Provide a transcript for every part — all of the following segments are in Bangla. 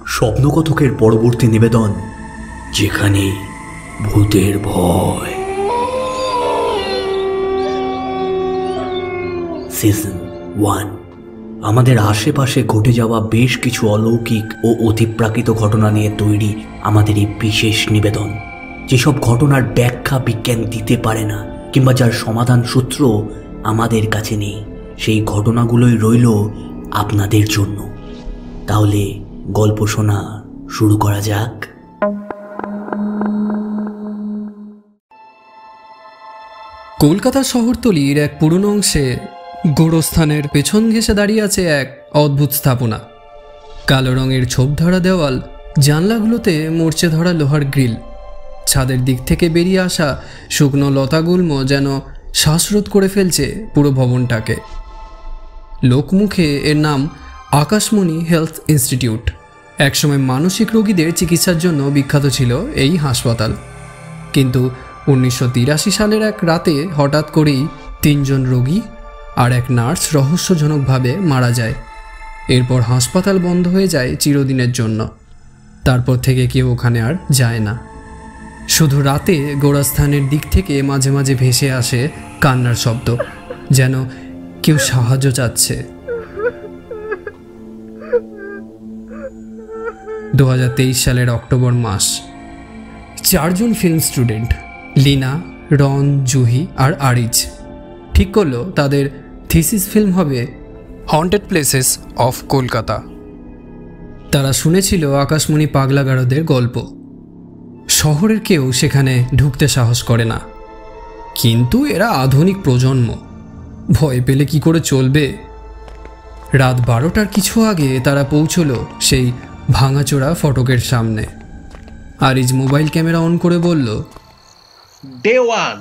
স্বপ্নকথকের পরবর্তী নিবেদন, যেখানে ভূতের ভয়, সিজন 1। আমাদের আশেপাশে ঘটে যাওয়া বেশ কিছু অলৌকিক ও অতিপ্রাকৃত ঘটনা নিয়ে তৈরি আমাদের এই বিশেষ নিবেদন। যেসব ঘটনার ব্যাখ্যা বিজ্ঞান দিতে পারে না, কিংবা যার সমাধান সূত্র আমাদের কাছে নেই, সেই ঘটনাগুলোই রইল আপনাদের জন্য। তাহলে গল্প শোনা শুরু করা যাক। কলকাতা শহরতলির এক পুরনো অংশে গোরস্থানের পেছন ঘেঁষে দাঁড়িয়ে আছে এক অদ্ভুত স্থাপনা। কালো রঙের ছোপধরা দেওয়াল, জানলাগুলোতে মরচে ধরা লোহার গ্রিল, ছাদের দিক থেকে বেরিয়ে আসা শুকনো লতাগুল্ম যেন শ্বাসরোধ করে ফেলছে পুরো ভবনটাকে। লোকমুখে এর নাম আকাশমণি হেলথ ইনস্টিটিউট। একসময় মানসিক রোগীদের চিকিৎসার জন্য বিখ্যাত ছিল এই হাসপাতাল। কিন্তু 1983 সালের এক রাতে হঠাৎ করেই 3 জন রোগী আর এক নার্স রহস্যজনকভাবে মারা যায়। এরপর হাসপাতাল বন্ধ হয়ে যায় চিরদিনের জন্য। তারপর থেকে কেউ ওখানে আর যায় না। শুধু রাতে গোরস্থানের দিক থেকে মাঝে মাঝে ভেসে আসে কান্নার শব্দ, যেন কেউ সাহায্য চাচ্ছে। 2023 সালের অক্টোবর মাস। 4 জন ফিল্ম স্টুডেন্ট, লীনা, রন, জুহি আর আরিজ, ঠিক করলো তাদের থিসিস ফিল্ম হবে হন্টেড প্লেসেস অফ কলকাতা। তারা শুনেছিল আকাশমণি পাগলাগারদের গল্প। শহরের কেউ সেখানে ঢুকতে সাহস করে না, কিন্তু এরা আধুনিক প্রজন্ম, ভয় পেলে কি করে চলবে। রাত 12টার কিছু আগে তারা পৌঁছলো সেই ভাঙাচোরা ফটকের সামনে। আরিজ মোবাইল ক্যামেরা অন করে বলল, Day 1,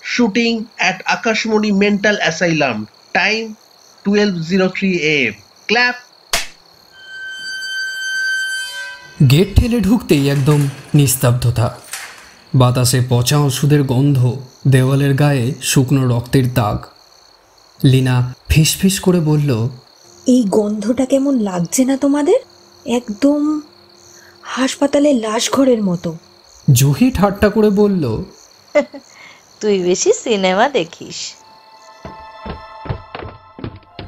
shooting at Akashmoni Mental Asylum, time 12:03 AM. Clap. Gate ঠেলে ঢুকতেই একদম নিস্তব্ধতা। বাতাসে পচা ওষুধের গন্ধ, দেওয়ালের গায়ে শুকনো রক্তের দাগ। লীনা ফিসফিস করে বলল, এই গন্ধটা কেমন লাগছে না তোমাদের? একদম হাসপাতালের লাশ ঘরের মতো। জুহি ঠাট্টা করে বলল, তুই বেশি সিনেমা দেখিস।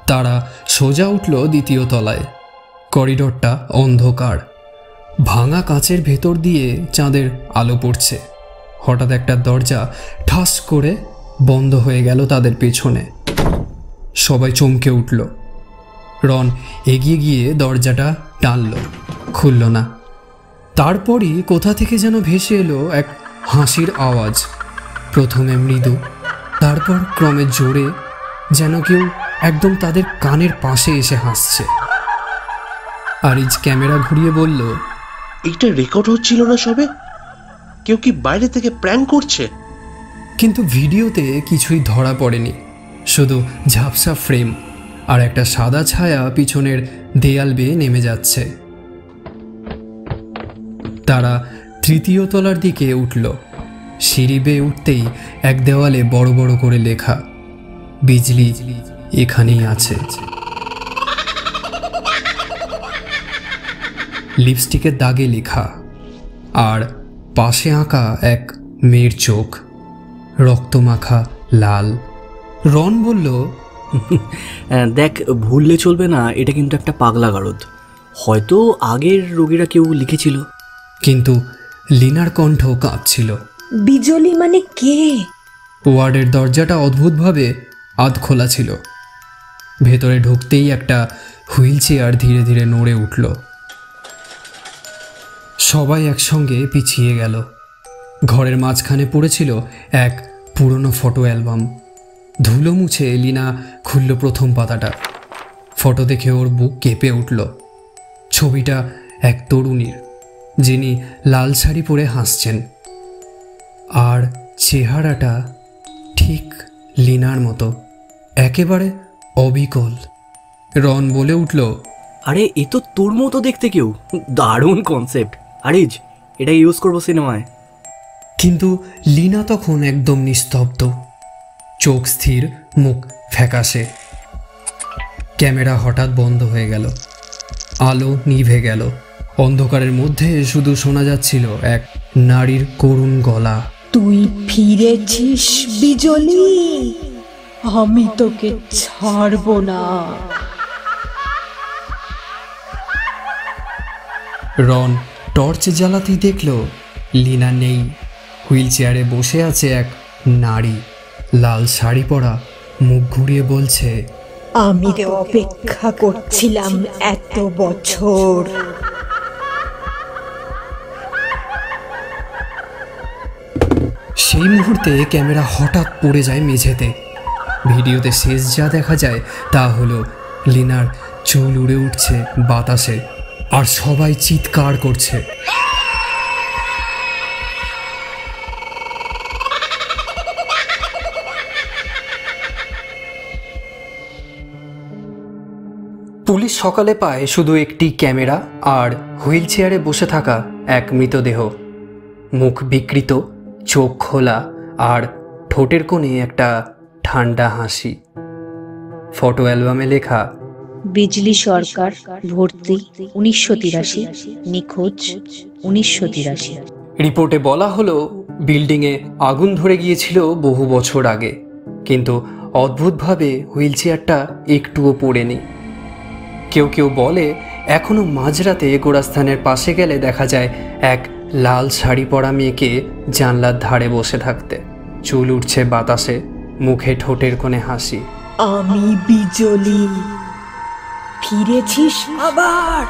তারা সোজা উঠল দ্বিতীয় তলায়। করিডোরটা অন্ধকার, ভাঙা কাচের ভেতর দিয়ে চাঁদের আলো পড়ছে। হঠাৎ একটা দরজা ঠাস করে বন্ধ হয়ে গেল তাদের পেছনে। সবাই চমকে উঠল। রন এগিয়ে গিয়ে দরজাটা টানল, খুলল না। তারপরই কোথা থেকে যেন ভেসে এলো এক হাসির আওয়াজ। প্রথমে মৃদু, তারপর ক্রমে জোরে, যেন কেউ একদম তাদের কানের পাশে এসে হাসছে। আরিজ ক্যামেরা ঘুরিয়ে বলল, এইটা রেকর্ড হচ্ছিল না সবে? কেউ কি বাইরে থেকে প্র্যাঙ্ক করছে? কিন্তু ভিডিওতে কিছুই ধরা পড়েনি, শুধু ঝাপসা ফ্রেম আর একটা সাদা ছায়া পিছনের দেয়াল বেয়ে নেমে যাচ্ছে। তারা তৃতীয় তলার দিকে উঠল। সিঁড়ি বেয়ে উঠতেই এক দেওয়ালে বড় বড় করে লেখা, বিজলি এখানেই আছে। লিপস্টিকের দাগে লেখা, আর পাশে আঁকা এক মেয়ের চোখ, রক্তমাখা লাল। রন বলল, দেখ, ভুললে চলবে না, এটা কিন্তু একটা পাগলাগারদ। হয়তো আগের রোগীরা কেউ লিখেছিল। কিন্তু লীনার কণ্ঠ কাঁপছিল। বিজলি মানে কে? ওয়ার্ডের দরজাটা অদ্ভুতভাবে আধ খোলা ছিল। ভেতরে ঢুকতেই একটা হুইল চেয়ার ধীরে ধীরে নড়ে উঠল। সবাই একসঙ্গে পিছিয়ে গেল। ঘরের মাঝখানে পড়েছিল এক পুরনো ফটো অ্যালবাম। ধুলো মুছে লীনা খুলল প্রথম পাতাটা। ফটো দেখে ওর বুক কেঁপে উঠল। ছবিটা এক তরুণীর, যিনি লাল শাড়ি পরে হাসছেন, আর চেহারাটা ঠিক লীনার মতো, একেবারে অবিকল। রন বলে উঠল, আরে এ তো তোর মতো দেখতে কেউ, দারুণ কনসেপ্ট আরিজ, এটা ইউজ করবো সিনেমায়। কিন্তু লীনা তখন একদম নিস্তব্ধ, চোখ স্থির, মুখ ফ্যাকাশে। ক্যামেরা হঠাৎ বন্ধ হয়ে গেল, আলো নিভে গেল। অন্ধকারের মধ্যে শুধু শোনা যাচ্ছিল এক নারীর করুণ গলা। তুই ফিরেছিস বিজলি, আমি তোকে ছাড়বো না। রন টর্চ জ্বালাতেই দেখল লীনা নেই। হুইল চেয়ারে বসে আছে এক নারী, লাল শাড়ি পরা, মুখ ঘুরিয়ে বলছে, আমি তো অপেক্ষা করছিলাম এত বছর। সেই মুহূর্তে ক্যামেরা হঠাৎ পড়ে যায় মেঝেতে। ভিডিওতে শেষ যা দেখা যায় তা হলো লীনার চুল উড়ে উঠছে বাতাসে, আর সবাই চিৎকার করছে। পুলিশ সকালে পায় শুধু একটি ক্যামেরা আর হুইল চেয়ারে বসে থাকা এক মৃতদেহ, মুখ বিকৃত, চোখ খোলা, আর ঠোঁটের কোণে একটা ঠান্ডা হাসি। ফটো অ্যালবামে লেখা, বিজলি সরকার, ভর্তি 1983, নিখোঁজ 1983। রিপোর্টে বলা হলো বিল্ডিংয়ে আগুন ধরে গিয়েছিল বহু বছর আগে, কিন্তু অদ্ভুতভাবে হুইল চেয়ারটা একটুও পড়েনি। কেউ কেউ বলে এখনও মাঝরাতে গোড়াস্থানের পাশে গেলে দেখা যায় এক লাল শাড়ি পরা মেয়েকে জানলার ধারে বসে থাকতে, চুল উঠছে বাতাসে, মুখে ঠোঁটের কোণে হাসি। আমি বিজলি, ফিরেছিস আবার।